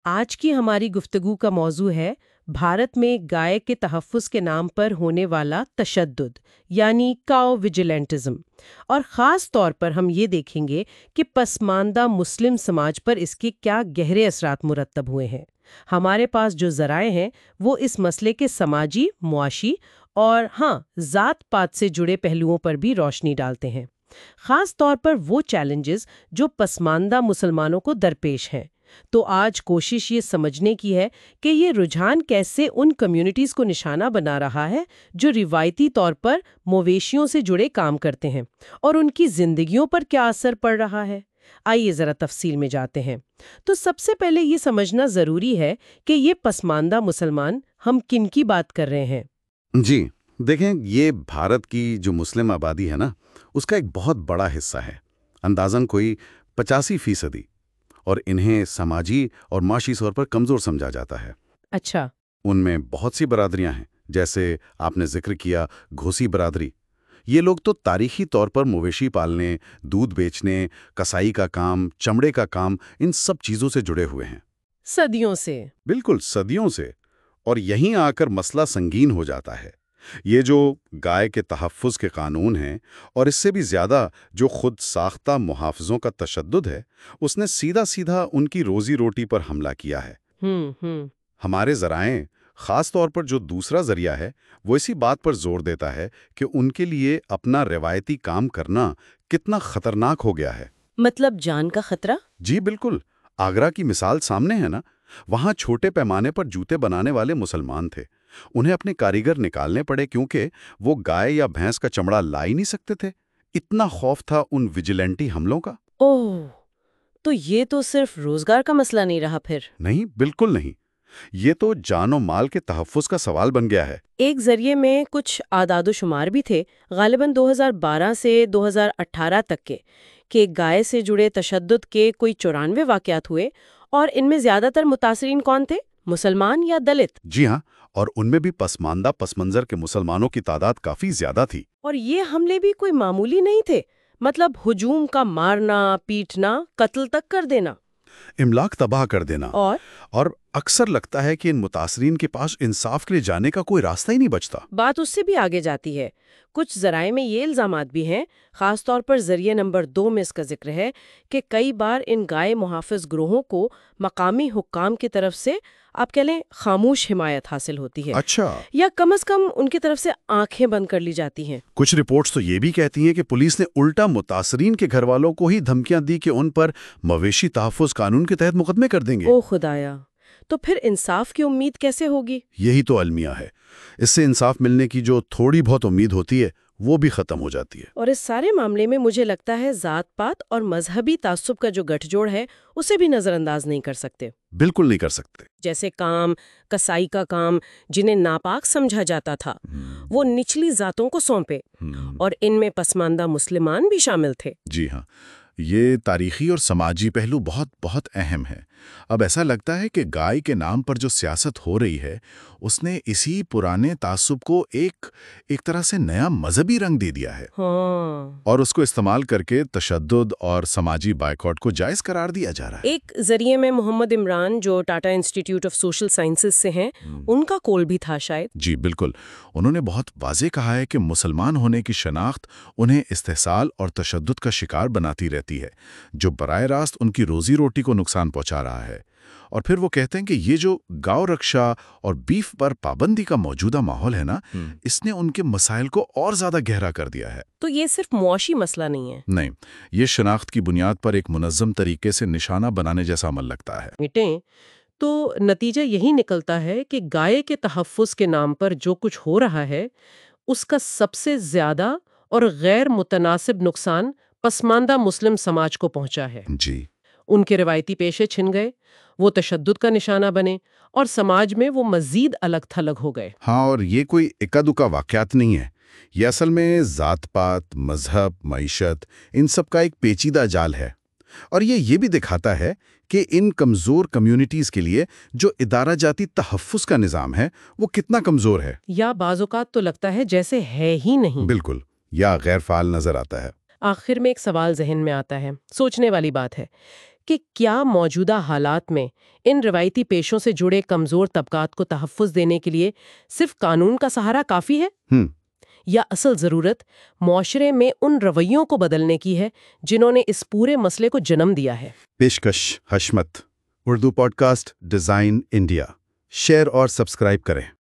آج کی ہماری گفتگو کا موضوع ہے بھارت میں گائے کے تحفظ کے نام پر ہونے والا تشدد یعنی کاؤ ویجیلنٹزم، اور خاص طور پر ہم یہ دیکھیں گے کہ پسماندہ مسلم سماج پر اس کے کیا گہرے اثرات مرتب ہوئے ہیں۔ ہمارے پاس جو ذرائع ہیں وہ اس مسئلے کے سماجی، معاشی اور ذات پات سے جڑے پہلوؤں پر بھی روشنی ڈالتے ہیں، خاص طور پر وہ چیلنجز جو پسماندہ مسلمانوں کو درپیش ہیں۔ تو آج کوشش یہ سمجھنے کی ہے کہ یہ رجحان کیسے ان کمیونٹیز کو نشانہ بنا رہا ہے جو روایتی طور پر مویشیوں سے جڑے کام کرتے ہیں، اور ان کی زندگیوں پر کیا اثر پڑ رہا ہے۔ آئیے ذرا تفصیل میں جاتے ہیں۔ تو سب سے پہلے یہ سمجھنا ضروری ہے کہ یہ پسماندہ مسلمان ہم کن کی بات کر رہے ہیں۔ جی دیکھیں، یہ بھارت کی جو مسلم آبادی ہے نا، اس کا ایک بہت بڑا حصہ ہے، اندازاً کوئی 85%، اور انہیں سماجی اور معاشی طور پر کمزور سمجھا جاتا ہے۔ اچھا۔ ان میں بہت سی برادریاں ہیں، جیسے آپ نے ذکر کیا گھوسی برادری۔ یہ لوگ تو تاریخی طور پر مویشی پالنے، دودھ بیچنے، کسائی کا کام، چمڑے کا کام، ان سب چیزوں سے جڑے ہوئے ہیں، صدیوں سے۔ بالکل صدیوں سے۔ اور یہیں آ کر مسئلہ سنگین ہو جاتا ہے۔ یہ جو گائے کے تحفظ کے قانون ہیں، اور اس سے بھی زیادہ جو خود ساختہ محافظوں کا تشدد ہے، اس نے سیدھا سیدھا ان کی روزی روٹی پر حملہ کیا ہے۔ ہمارے ذرائع، خاص طور پر جو دوسرا ذریعہ ہے، وہ اسی بات پر زور دیتا ہے کہ ان کے لیے اپنا روایتی کام کرنا کتنا خطرناک ہو گیا ہے۔ مطلب جان کا خطرہ؟ جی بالکل۔ آگرہ کی مثال سامنے ہے نا، وہاں چھوٹے پیمانے پر جوتے بنانے والے مسلمان تھے، انہیں اپنے کاریگر نکالنے پڑے کیونکہ وہ گائے یا بھینس کا چمڑا لا ہی نہیں سکتے تھے۔ اتنا خوف تھا ان ویجیلنٹی حملوں کا۔ اوہ، تو یہ تو صرف روزگار کا مسئلہ نہیں رہا پھر؟ نہیں، بالکل نہیں، یہ تو جان و مال کے تحفظ کا سوال بن گیا ہے۔ ایک ذریعے میں کچھ اعداد و شمار بھی تھے، غالباً 2012 سے 2018 تک کے، کہ گائے سے جڑے تشدد کے کوئی 94 واقعات ہوئے، اور ان میں زیادہ تر متاثرین کون تھے؟ مسلمان یا دلت؟ جی ہاں، اور ان میں بھی پسماندہ پس منظر کے مسلمانوں کی تعداد کافی زیادہ تھی۔ اور یہ حملے بھی کوئی معمولی نہیں تھے، مطلب ہجوم کا مارنا، پیٹنا، قتل تک کر دینا، املاک تباہ کر دینا۔ اور اکثر لگتا ہے کہ ان متاثرین کے پاس انصاف کے لیے جانے کا کوئی راستہ ہی نہیں بچتا۔ بات اس سے بھی آگے جاتی ہے۔ کچھ ذرائع میں یہ الزامات بھی ہیں، خاص طور پر ذریعہ نمبر 2 میں اس کا ذکر ہے کہ کئی بار ان گائے محافظ گروہوں کو مقامی حکام کی طرف سے آپ کہہ لیں خاموش حمایت حاصل ہوتی ہے۔ اچھا۔ یا کم از کم ان کی طرف سے آنکھیں بند کر لی جاتی ہیں۔ کچھ رپورٹس تو یہ بھی کہتی ہیں کہ پولیس نے الٹا متاثرین کے گھر والوں کو ہی دھمکیاں دی کہ ان پر مویشی تحفظ قانون کے تحت مقدمے کر دیں گے۔ او خدایا، تو پھر انصاف کی امید کیسے ہوگی؟ یہی تو المیہ ہے، اس سے انصاف ملنے کی جو تھوڑی بہت امید ہوتی ہے وہ بھی ختم ہو جاتی ہے۔ اور اس سارے معاملے میں مجھے لگتا ہے ذات پات اور مذہبی تعصب کا جو گٹھ جوڑ ہے اسے بھی نظر انداز نہیں کر سکتے۔ بالکل نہیں کر سکتے۔ جیسے کام، کسائی کا کام، جنہیں ناپاک سمجھا جاتا تھا، وہ نچلی ذاتوں کو سونپے، اور ان میں پسماندہ مسلمان بھی شامل تھے۔ جی ہاں، یہ تاریخی اور سماجی پہلو بہت بہت اہم ہے۔ اب ایسا لگتا ہے کہ گائے کے نام پر جو سیاست ہو رہی ہے، اس نے اسی پرانے تعصب کو ایک طرح سے نیا مذہبی رنگ دے دیا ہے، اور اس کو استعمال کر کے تشدد اور سماجی بائیکاٹ کو جائز قرار دیا جا رہا ہے۔ ایک ذریعے میں محمد عمران جو Tata institute of social sciences سے ہیں، ان کا قول بھی تھا شاید۔ جی بالکل، انہوں نے بہت واضح کہا ہے کہ مسلمان ہونے کی شناخت انہیں استحصال اور تشدد کا شکار بناتی رہتی ہے، جو براہ راست ان کی روزی روٹی کو نقصان پہنچا رہا ہے۔ اور پھر وہ کہتے ہیں کہ یہ جو گاؤ رکشا اور بیف پر پابندی کا موجودہ ماحول ہے نا، اس نے ان کے مسائل کو اور زیادہ گہرا کر دیا ہے۔ تو یہ صرف معاشی مسئلہ نہیں ہے؟ نہیں، یہ شناخت کی بنیاد پر ایک منظم طریقے سے نشانہ بنانے جیسا عمل لگتا ہے۔ مٹیں تو نتیجہ یہی نکلتا ہے کہ گائے کے تحفظ کے نام پر جو کچھ ہو رہا ہے، اس کا سب سے زیادہ اور غیر متناسب نقصان پسماندہ مسلم سماج کو پہنچا ہے۔ جی، ان کے روایتی پیشے چھن گئے، وہ تشدد کا نشانہ بنے، اور سماج میں وہ مزید الگ تھلگ ہو گئے۔ ہاں، اور یہ کوئی اکا دکا واقعات نہیں ہے، یہ اصل میں ذات پات، مذہب، معیشت، ان سب کا ایک پیچیدہ جال ہے۔ اور یہ بھی دکھاتا ہے کہ ان کمزور کمیونٹیز کے لیے جو ادارہ جاتی تحفظ کا نظام ہے وہ کتنا کمزور ہے، یا بعض اوقات تو لگتا ہے جیسے ہے ہی نہیں۔ بالکل، یا غیر فعال نظر آتا ہے۔ آخر میں ایک سوال ذہن میں آتا ہے، سوچنے والی بات ہے کہ کیا موجودہ حالات میں ان روایتی پیشوں سے جڑے کمزور طبقات کو تحفظ دینے کے لیے صرف قانون کا سہارا کافی ہے؟ یا اصل ضرورت معاشرے میں ان رویوں کو بدلنے کی ہے جنہوں نے اس پورے مسئلے کو جنم دیا ہے؟ پیشکش Hashmat, Urdu podcast design India, share اور سبسکرائب کریں۔